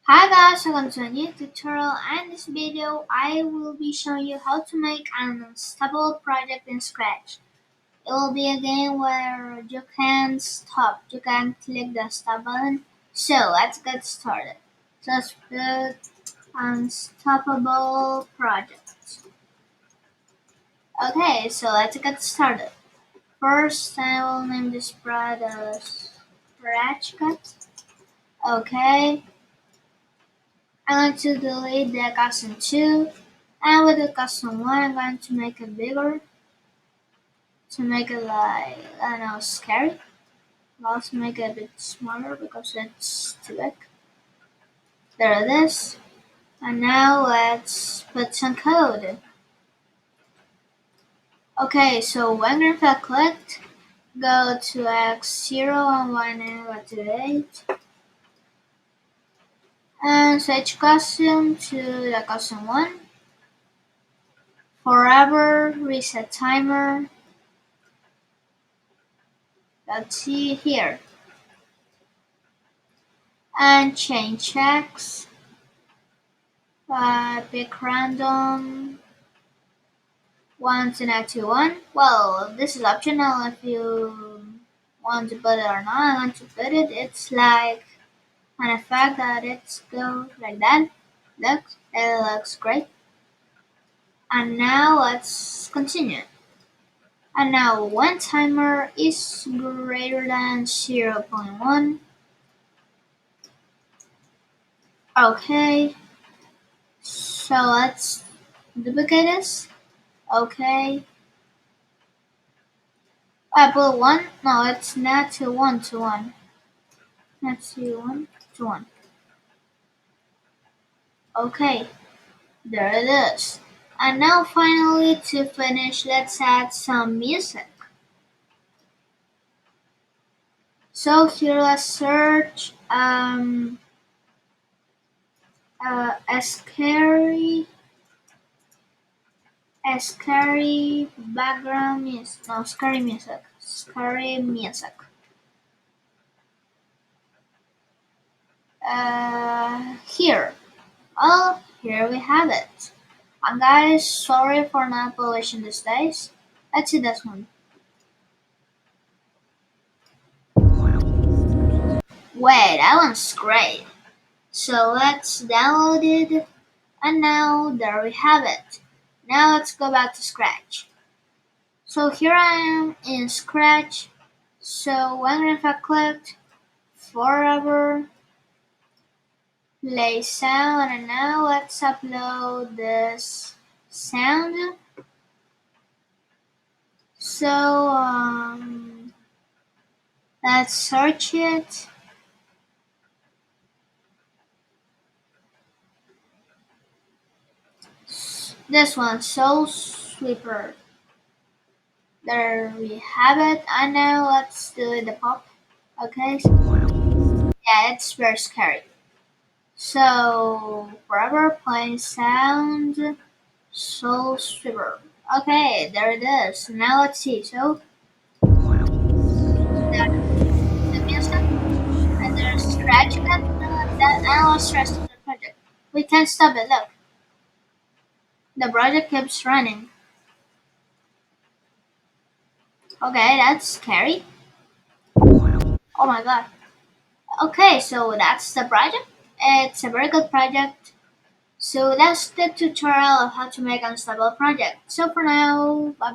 Hi guys, welcome to a new tutorial, and in this video I will be showing you how to make an unstoppable project in Scratch. It will be a game where you can stop, you can click the stop button. So let's get started. Just put unstoppable project. Okay, so let's get started. First I will name this project Scratch Cut. Okay. I'm going to delete the custom 2, and with the custom 1 I'm going to make it bigger to make it like, I don't know, scary. Let's make it a bit smaller because it's too big. There it is. And now let's put some code. Okay, so when green clicked, go to X0 and 1 and to 8 and switch custom to the custom 1. Forever reset timer. Let's see here. And change checks. Pick random 1 to 91. Well, this is optional if you want to put it or not. I want to put it. It's like an effect that it's go like that. Look, it looks great. And now let's continue. And now when timer is greater than 0.1. Okay, so let's duplicate this. Okay. I put 1. No, it's not to 1 to 1. Not to 1 to 1. Okay, there it is. And now finally to finish, let's add some music. So here let's search a scary background music. No, scary music. Scary music. Here. Oh, here we have it. And guys, sorry for not publishing these days. Let's see this one. Wait, that one's great. So let's download it. And now there we have it. Now let's go back to Scratch. So here I am in Scratch. So when if I clicked forever play sound, and now let's upload this sound. So let's search it. This one, Soul Sweeper. There we have it. And now let's do the pop. Okay. Yeah, it's very scary. So forever playing sound, Soul Sweeper. Okay, there it is. Now let's see. So the music and there's scratch that analyze rest of the project. We can't stop it. Look, the project keeps running. Okay, that's scary. Oh my god. Okay, so that's the project. It's a very good project. So that's the tutorial of how to make an unstable project. So for now, bye bye.